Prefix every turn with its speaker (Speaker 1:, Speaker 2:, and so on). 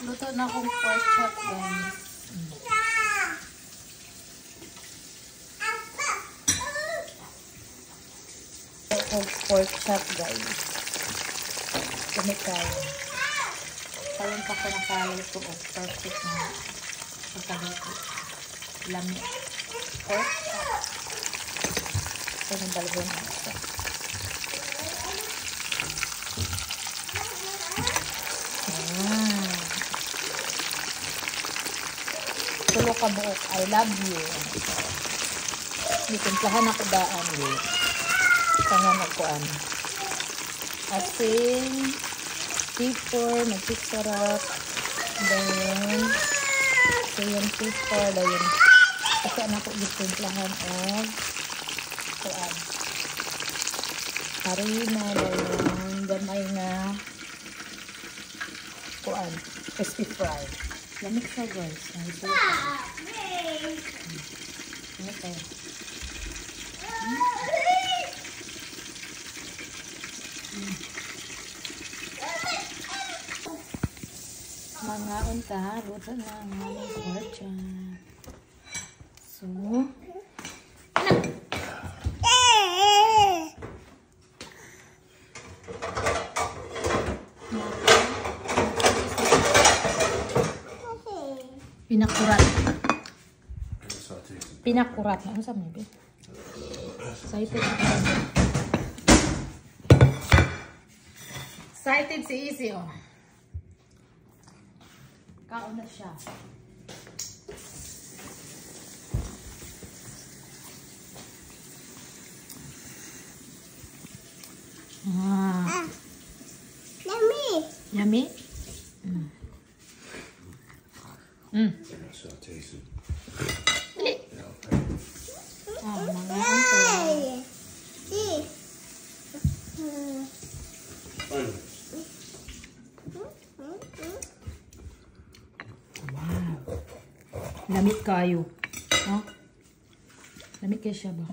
Speaker 1: Luto na akong pork chop, guys. Pork chop, guys. Gamit tayo. Kayong pa ko nakalito o perfect na pagkaluto. Lami. Pork chop. Ito yung dalawang ito. Tulo ka buok. I love you. Itimplahan ako daan. Tangan ako asin, pepper, nagpipsarap, then ito yung pepper, then kasi anak ko itimplahan of harina, then gamay nga crispy fry. Lamig siya, guys. Okay. Mga unta, luto na ang aming porkchop. So, pinakurat na. Ano sa mga ito? Excited si Easy, oh. Kaon na siya.
Speaker 2: Yummy.
Speaker 1: Yummy?
Speaker 3: So tasty.
Speaker 1: Mga ito. Wow. Lamig kayo. Lamig kayo siya ba?